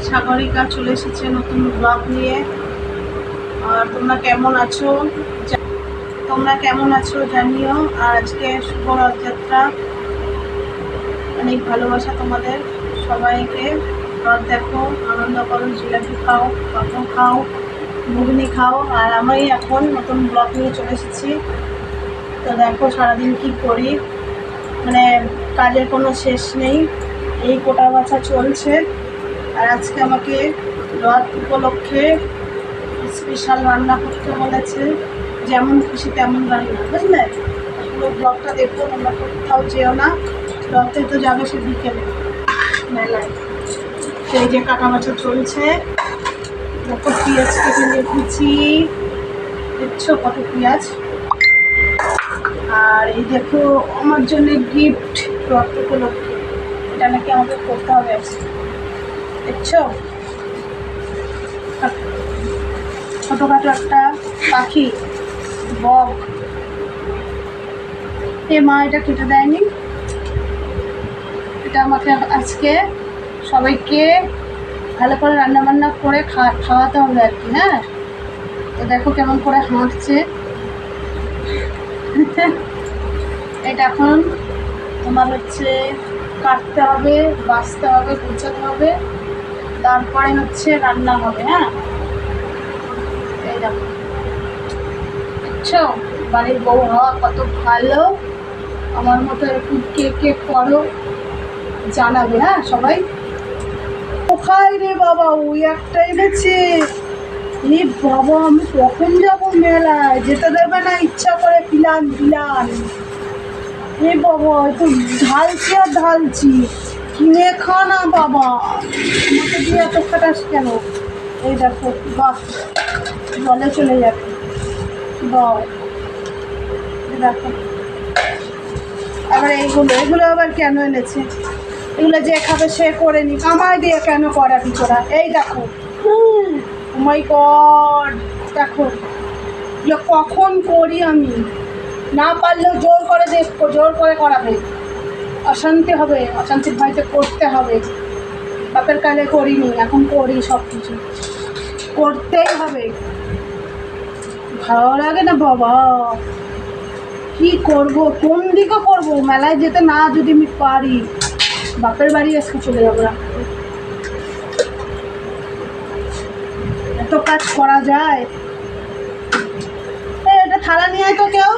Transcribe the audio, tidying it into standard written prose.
সাগরিকা চলে এসেছে নতুন ব্লগ নিয়ে। আর তোমরা কেমন আছো জানিও। আর আজকে শুভ রথযাত্রা, অনেক ভালোবাসা তোমাদের সবাইকে। রথ দেখো, আনন্দ করো, জিলাপি খাও, পাপড় খাও, ঘুগনি খাও। আর আমি এখন নতুন ব্লগ নিয়ে চলে এসেছি। তো দেখো সারাদিন কি করি, মানে কাজের কোনো শেষ নেই, এই কোটা বাছা চলছে। আর আজকে আমাকে রথ উপলক্ষে স্পেশাল রান্না করতে বলেছে, যেমন খুশি তেমন রান্না, বুঝলে? পুরো ব্লগটা দেখবো, তোমরা কোথাও যেও না। রথে তো যাবে সে বিকেলে মেলায়। সেই যে কাটা বাছা চলছে, দেখো পেঁয়াজ কেটে রেখেছি, দেখছো কত পেঁয়াজ। আর এই দেখো আমার জন্য গিফট রথ উপলক্ষে, এটা নাকি আমাকে করতে হবে, দেখছো? ছোটোখাটো একটা পাখি, বক। এ মা এটা কেটে দেয়নি, এটা আমাকে আজকে সবাইকে ভালো করে রান্নাবান্না করে খাওয়াতে হবে আর কি। হ্যাঁ, তো দেখো কেমন করে হাঁটছে। এটা এখন তোমার হচ্ছে কাটতে হবে, বাছতে হবে, গুছাতে হবে, তারপরে হচ্ছে রান্না হবে। হ্যাঁ, এই দেখো, বুঝছো? বাড়ির বউ হওয়া কত ভালো। আমার মতো এরকম কে করো জানাবে, হ্যাঁ সবাই। কোথায় রে বাবা, ওই একটা এনেছে। এ বাবা, আমি কখন যাবো মেলায়, যেতে দেবে না, ইচ্ছা করে পিলান। এ বাবা, একটু ঢালছি আর ঢালছি, কিনে খা না বাবা, আমাকে দিয়ে এত খাটাস কেন? এই দেখো, বাহ, জলে চলে যাবে, বাহ, দেখো। আবার এগুলো আবার কেন এনেছে? এগুলো যে খাবে সে করে নি, আমায় দিয়ে কেন করাবি তোরা? এই দেখো, ও মাই গড, দেখো এগুলো কখন করি আমি। না পারলেও জোর করে দেখবো, জোর করে করাবে, অশান্তি হবে, অশান্তির ভয়তে করতে হবে। বাপের কালে করিনি, এখন করি, সব কিছু করতেই হবে। ভালো লাগে না বাবা, কি করব, কোন দিকে করব? মেলায় যেতে না যদি আমি পারি, বাপের বাড়ি আজকে চলে যাবো। এত কাজ করা যায়? এটা থালা নিয়ে আয় তো কেউ।